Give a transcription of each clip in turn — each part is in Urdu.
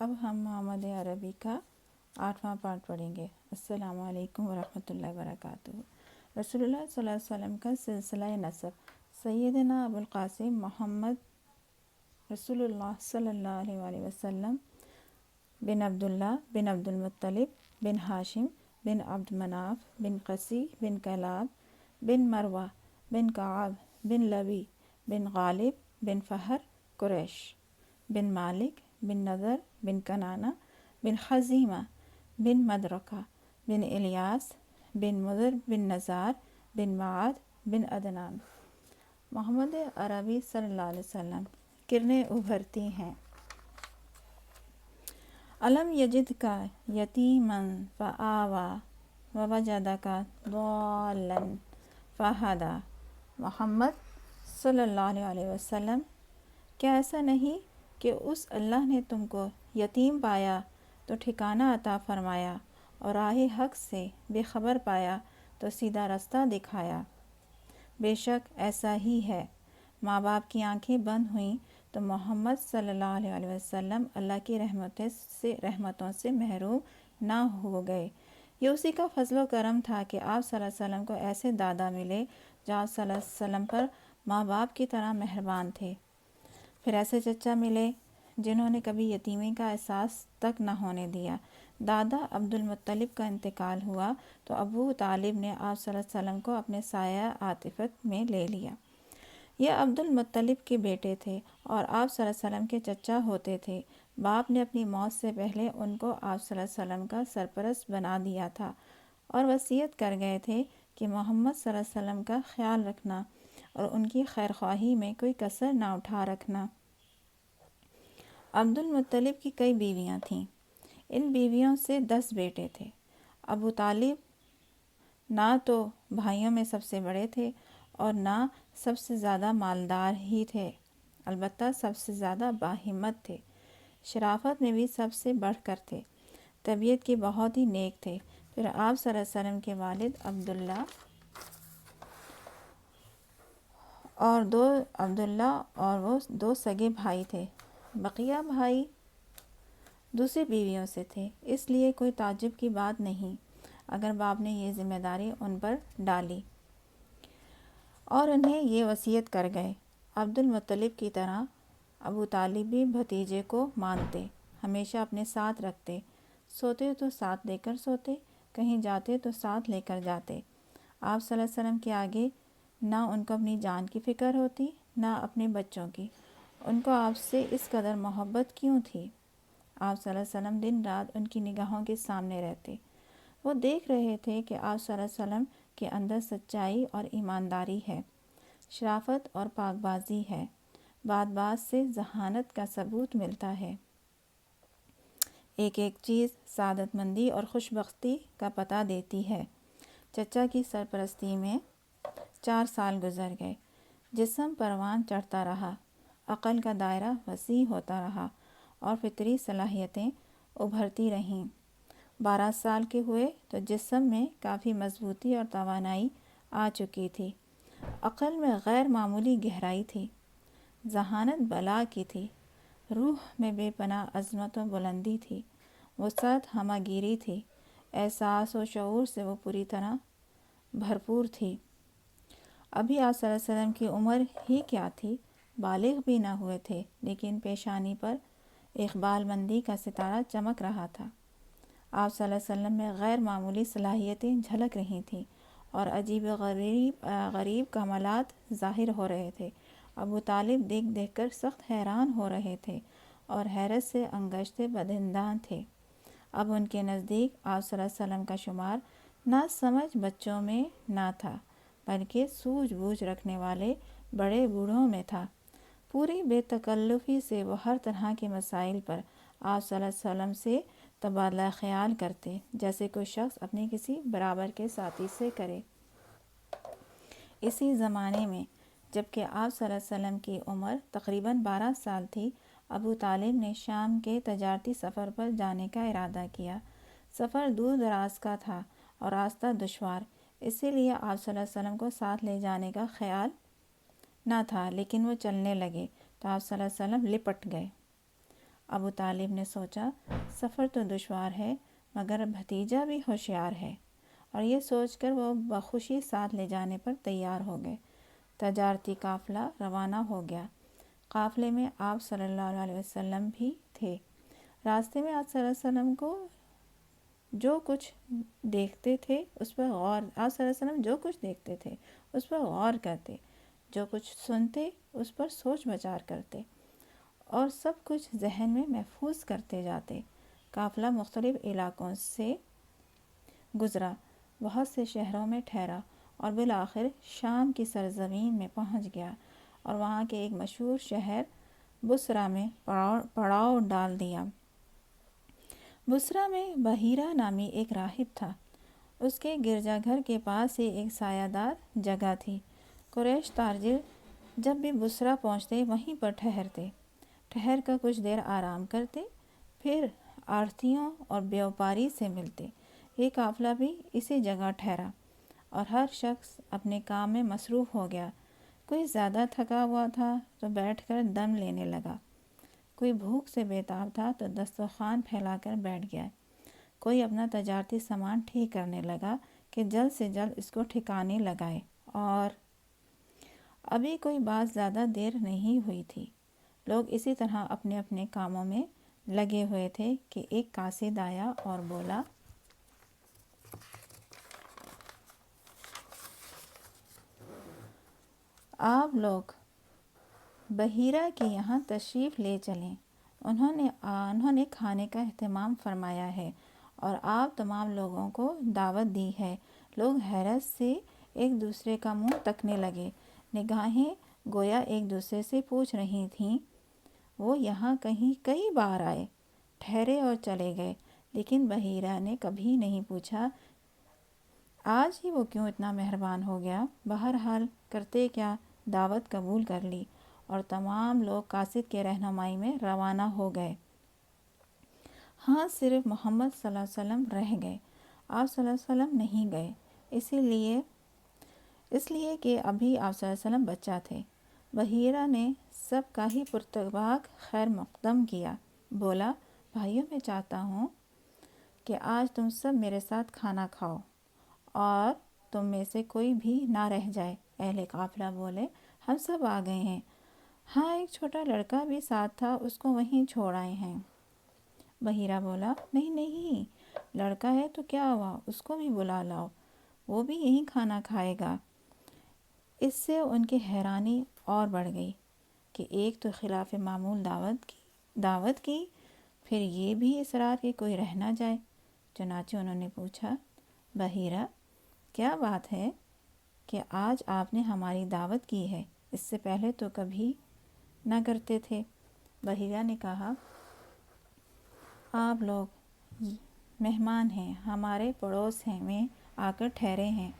اب ہم محمد عربی کا 8واں پارٹ پڑھیں گے۔ السلام علیکم ورحمۃ اللہ وبرکاتہ۔ رسول اللہ صلی اللہ علیہ وسلم کا سلسلہ نسب: سیدنا ابو القاسم محمد رسول اللہ صلی اللہ علیہ وسلم بن عبداللہ بن عبد المطلب بن ہاشم بن عبد مناف بن قسی بن کلاب بن مروہ بن کعب بن لبی بن غالب بن فہر قریش بن مالک بن نضر بن کنانہ بن خزیمہ بن مدرکہ بن الیاس بن مضر بن نزار بن معاد بن عدنان۔ محمد عربی صلی اللہ علیہ وسلم کرنیں ابھرتی ہیں۔ علم یجد کا یتیما فآوا ووجدک ضالا فہدی۔ محمد صلی اللہ علیہ وسلم، کیا ایسا نہیں کہ اس اللہ نے تم کو یتیم پایا تو ٹھکانہ عطا فرمایا، اور راہ حق سے بے خبر پایا تو سیدھا رستہ دکھایا؟ بے شک ایسا ہی ہے۔ ماں باپ کی آنکھیں بند ہوئیں تو محمد صلی اللہ علیہ وسلم اللہ کی رحمتوں سے محروم نہ ہو گئے۔ یہ اسی کا فضل و کرم تھا کہ آپ صلی اللہ علیہ وسلم کو ایسے دادا ملے جو آپ صلی اللہ علیہ وسلم پر ماں باپ کی طرح مہربان تھے، پھر ایسے چچا ملے جنہوں نے کبھی یتیمی کا احساس تک نہ ہونے دیا۔ دادا عبد المطلب کا انتقال ہوا تو ابو طالب نے آپ صلی اللہ علیہ وسلم کو اپنے سایہ عاطفت میں لے لیا۔ یہ عبد المطلب کے بیٹے تھے اور آپ صلی اللہ علیہ وسلم کے چچا ہوتے تھے۔ باپ نے اپنی موت سے پہلے ان کو آپ صلی اللہ علیہ وسلم کا سرپرست بنا دیا تھا اور وصیت کر گئے تھے کہ محمد صلی اللہ علیہ وسلم کا خیال رکھنا اور ان کی خیرخواہی میں کوئی کسر نہ اٹھا رکھنا۔ عبد المطلب کی کئی بیویاں تھیں۔ ان بیویوں سے 10 بیٹے تھے۔ ابو طالب نہ تو بھائیوں میں سب سے بڑے تھے اور نہ سب سے زیادہ مالدار ہی تھے، البتہ سب سے زیادہ باہمت تھے، شرافت میں بھی سب سے بڑھ کر تھے، طبیعت کے بہت ہی نیک تھے۔ پھر آپ صلی اللہ علیہ وسلم کے والد عبداللہ اور وہ 2 سگے بھائی تھے۔ بقیہ بھائی دوسری بیویوں سے تھے، اس لیے کوئی تعجب کی بات نہیں اگر باپ نے یہ ذمہ داری ان پر ڈالی اور انہیں یہ وصیت کر گئے۔ عبد المطلب کی طرح ابو طالب بھی بھتیجے کو مانتے، ہمیشہ اپنے ساتھ رکھتے، سوتے تو ساتھ لے کر سوتے، کہیں جاتے تو ساتھ لے کر جاتے۔ آپ صلی اللہ علیہ وسلم کے آگے نہ ان کو اپنی جان کی فکر ہوتی نہ اپنے بچوں کی۔ ان کو آپ سے اس قدر محبت کیوں تھی؟ آپ صلی اللہ علیہ وسلم دن رات ان کی نگاہوں کے سامنے رہتے۔ وہ دیکھ رہے تھے کہ آپ صلی اللہ علیہ وسلم کے اندر سچائی اور ایمانداری ہے، شرافت اور پاک بازی ہے، بات بات سے ذہانت کا ثبوت ملتا ہے۔ ایک ایک چیز سعادت مندی اور خوش بختی کا پتہ دیتی ہے۔ چچا کی سرپرستی میں 4 سال گزر گئے۔ جسم پروان چڑھتا رہا، عقل کا دائرہ وسیع ہوتا رہا اور فطری صلاحیتیں ابھرتی رہیں۔ 12 سال کے ہوئے تو جسم میں کافی مضبوطی اور توانائی آ چکی تھی، عقل میں غیر معمولی گہرائی تھی، ذہانت بلا کی تھی، روح میں بے پناہ عظمت و بلندی تھی، وسعت ہمہ گیری تھی، احساس و شعور سے وہ پوری طرح بھرپور تھی۔ ابھی آپ صلی اللہ علیہ وسلم کی عمر ہی کیا تھی، بالغ بھی نہ ہوئے تھے، لیکن پیشانی پر اقبال مندی کا ستارہ چمک رہا تھا۔ آپ صلی اللہ علیہ وسلم میں غیر معمولی صلاحیتیں جھلک رہی تھیں اور عجیب غریب کمالات ظاہر ہو رہے تھے۔ ابو طالب دیکھ دیکھ کر سخت حیران ہو رہے تھے اور حیرت سے انگشت بدنداں تھے۔ اب ان کے نزدیک آپ صلی اللہ علیہ وسلم کا شمار نہ سمجھ بچوں میں نہ تھا، بلکہ سوجھ بوجھ رکھنے والے بڑے بوڑھوں میں تھا۔ پوری بے تکلفی سے وہ ہر طرح کے مسائل پر آپ صلی اللہ علیہ وسلم سے تبادلہ خیال کرتے، جیسے کوئی شخص اپنے کسی برابر کے ساتھی سے کرے۔ اسی زمانے میں جبکہ آپ صلی اللہ علیہ وسلم کی عمر تقریباً 12 سال تھی، ابو طالب نے شام کے تجارتی سفر پر جانے کا ارادہ کیا۔ سفر دور دراز کا تھا اور راستہ دشوار، اسی لیے آپ صلی اللہ علیہ وسلم کو ساتھ لے جانے کا خیال نہ تھا، لیکن وہ چلنے لگے تو آپ صلی اللہ علیہ وسلم لپٹ گئے۔ ابو طالب نے سوچا سفر تو دشوار ہے مگر بھتیجا بھی ہوشیار ہے، اور یہ سوچ کر وہ بخوشی ساتھ لے جانے پر تیار ہو گئے۔ تجارتی قافلہ روانہ ہو گیا۔ قافلے میں آپ صلی اللہ علیہ وسلم بھی تھے۔ راستے میں آپ صلی اللہ علیہ وسلم کو جو کچھ دیکھتے تھے اس پر غور آپ صلی اللہ علیہ وسلم جو کچھ دیکھتے تھے اس پر غور کرتے، جو کچھ سنتے اس پر سوچ بچار کرتے اور سب کچھ ذہن میں محفوظ کرتے جاتے۔ قافلہ مختلف علاقوں سے گزرا، بہت سے شہروں میں ٹھہرا اور بالآخر شام کی سرزمین میں پہنچ گیا اور وہاں کے ایک مشہور شہر بصرہ میں پڑاؤ ڈال دیا۔ بصرہ میں بحیرہ نامی ایک راہب تھا۔ اس کے گرجا گھر کے پاس ہی ایک سایہ دار جگہ تھی۔ قریش تاجر جب بھی بصرہ پہنچتے وہیں پر ٹھہر کر کچھ دیر آرام کرتے، پھر آڑھتیوں اور بیوپاری سے ملتے۔ یہ قافلہ بھی اسی جگہ ٹھہرا اور ہر شخص اپنے کام میں مصروف ہو گیا۔ کوئی زیادہ تھکا ہوا تھا تو بیٹھ کر دم لینے لگا، کوئی بھوک سے بیتاب تھا تو دسترخوان پھیلا کر بیٹھ گیا، کوئی اپنا تجارتی سامان ٹھیک کرنے لگا کہ جلد سے جلد اس کو ٹھکانے لگائے، اور ابھی کوئی بات زیادہ دیر نہیں ہوئی تھی۔ لوگ اسی طرح اپنے اپنے کاموں میں لگے ہوئے تھے کہ ایک قاصد آیا اور بولا، آپ لوگ بحیرہ کے یہاں تشریف لے چلیں، انہوں نے کھانے کا اہتمام فرمایا ہے اور آپ تمام لوگوں کو دعوت دی ہے۔ لوگ حیرت سے ایک دوسرے کا منہ تکنے لگے، نگاہیں گویا ایک دوسرے سے پوچھ رہی تھیں۔ وہ یہاں کئی بار آئے، ٹھہرے اور چلے گئے، لیکن بحیرہ نے کبھی نہیں پوچھا آج ہی وہ کیوں اتنا مہربان ہو گیا۔ بہرحال کرتے کیا، دعوت قبول کر لی اور تمام لوگ قاصد کے رہنمائی میں روانہ ہو گئے۔ ہاں، صرف محمد صلی اللہ علیہ وسلم رہ گئے۔ آپ صلی اللہ علیہ وسلم نہیں گئے، اس لیے کہ ابھی آپ صلی اللہ علیہ وسلم بچہ تھے۔ بحیرہ نے سب کا ہی پرتپاک خیر مقدم کیا، بولا، بھائیوں، میں چاہتا ہوں کہ آج تم سب میرے ساتھ کھانا کھاؤ اور تم میں سے کوئی بھی نہ رہ جائے۔ اہل قافلہ بولے، ہم سب آ گئے ہیں۔ ہاں، ایک چھوٹا لڑکا بھی ساتھ تھا، اس کو وہیں چھوڑ آئے ہیں۔ بحیرہ بولا، نہیں، لڑکا ہے تو کیا ہوا، اس کو بھی بلا لاؤ، وہ بھی یہیں کھانا کھائے گا۔ اس سے ان کی حیرانی اور بڑھ گئی کہ ایک تو خلاف معمول دعوت کی، پھر یہ بھی اصرار کہ کوئی رہ نہ جائے۔ چنانچہ انہوں نے پوچھا، بحیرہ، کیا بات ہے کہ آج آپ نے ہماری دعوت کی ہے؟ اس سے پہلے تو کبھی نہ کرتے تھے۔ بحیرہ نے کہا، آپ لوگ مہمان ہیں، ہمارے پڑوس میں آ کر ٹھہرے ہیں،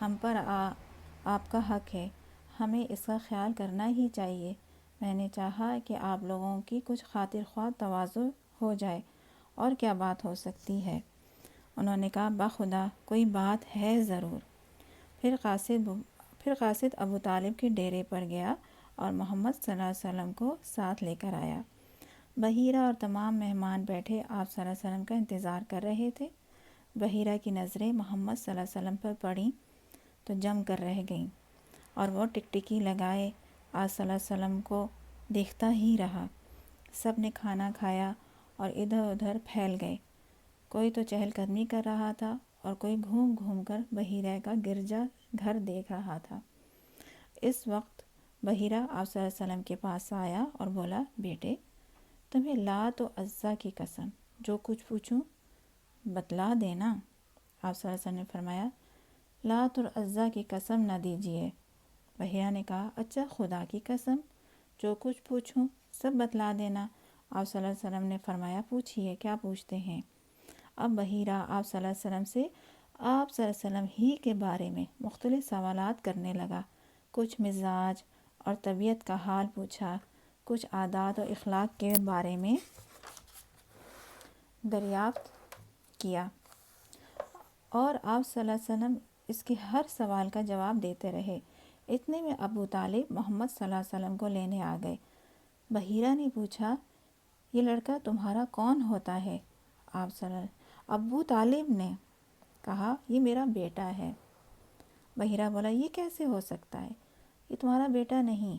ہم پر آپ کا حق ہے، ہمیں اس کا خیال کرنا ہی چاہیے۔ میں نے چاہا کہ آپ لوگوں کی کچھ خاطر خواہ تواضع ہو جائے، اور کیا بات ہو سکتی ہے؟ انہوں نے کہا، بخدا کوئی بات ہے ضرور۔ پھر قاصد ابو طالب کے ڈیرے پر گیا اور محمد صلی اللہ علیہ وسلم کو ساتھ لے کر آیا۔ بحیرہ اور تمام مہمان بیٹھے آپ صلی اللہ علیہ وسلم کا انتظار کر رہے تھے۔ بحیرہ کی نظریں محمد صلی اللہ علیہ وسلم پر پڑیں تو جم کر رہ گئیں، اور وہ ٹکٹکی لگائے آپ صلی اللہ علیہ وسلم کو دیکھتا ہی رہا۔ سب نے کھانا کھایا اور ادھر ادھر پھیل گئے، کوئی تو چہل قدمی کر رہا تھا اور کوئی گھوم گھوم کر بحیرہ کا گرجا گھر دیکھ رہا تھا۔ اس وقت بحیرہ آپ صلی اللہ علیہ وسلم کے پاس آیا اور بولا، بیٹے، تمہیں لات و عزیٰ کی قسم جو کچھ پوچھوں بتلا دینا۔ آپ صلی اللہ علیہ وسلم نے فرمایا، لات اور عزیٰ کی قسم نہ دیجیے۔ بحیرہ نے کہا، اچھا، خدا کی قسم جو کچھ پوچھوں سب بتلا دینا۔ آپ صلی اللہ علیہ وسلم نے فرمایا، پوچھئے، کیا پوچھتے ہیں؟ اب بحیرہ آپ صلی اللہ علیہ وسلم سے آپ صلی اللہ علیہ وسلم ہی کے بارے میں مختلف سوالات کرنے لگا۔ کچھ مزاج اور طبیعت کا حال پوچھا، کچھ عادات و اخلاق کے بارے میں دریافت کیا، اور آپ صلی اللہ علیہ وسلم اس کے ہر سوال کا جواب دیتے رہے۔ اتنے میں ابو طالب محمد صلی اللہ علیہ وسلم کو لینے آ گئے۔ بحیرہ نے پوچھا، یہ لڑکا تمہارا کون ہوتا ہے؟ آپ صلی ابو طالب نے کہا یہ میرا بیٹا ہے۔ بحیرہ بولا یہ کیسے ہو سکتا ہے؟ یہ تمہارا بیٹا نہیں،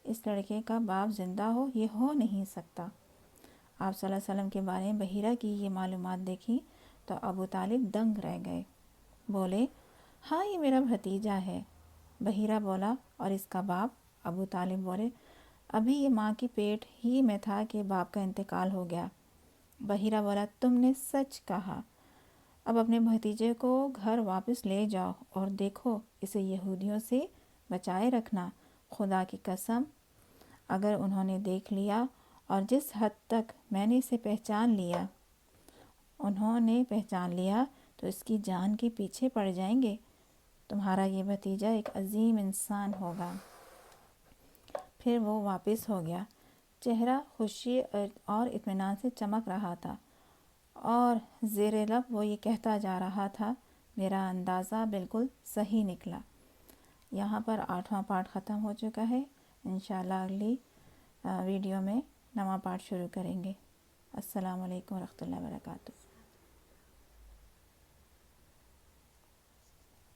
اس لڑکے کا باپ زندہ ہو یہ ہو نہیں سکتا۔ آپ صلی اللہ علیہ وسلم کے بارے میں بحیرہ کی یہ معلومات دیکھی تو ابو طالب دنگ رہ گئے، بولے ہاں یہ میرا بھتیجا ہے۔ بحیرہ بولا اور اس کا باپ؟ ابو طالب بولے ابھی یہ ماں کی پیٹ ہی میں تھا کہ باپ کا انتقال ہو گیا۔ بحیرہ بولا تم نے سچ کہا، اب اپنے بھتیجے کو گھر واپس لے جاؤ اور دیکھو اسے یہودیوں سے بچائے رکھنا۔ خدا کی قسم اگر انہوں نے دیکھ لیا اور جس حد تک میں نے اسے انہوں نے پہچان لیا تو اس کی جان کے پیچھے پڑ جائیں گے۔ تمہارا یہ بھتیجا ایک عظیم انسان ہوگا۔ پھر وہ واپس ہو گیا، چہرہ خوشی اور اطمینان سے چمک رہا تھا، اور زیر لب وہ یہ کہتا جا رہا تھا میرا اندازہ بالکل صحیح نکلا۔ یہاں پر 8واں پارٹ ختم ہو چکا ہے۔ انشاءاللہ اگلی ویڈیو میں 9واں پارٹ شروع کریں گے۔ السلام علیکم ورحمۃ اللہ وبرکاتہ۔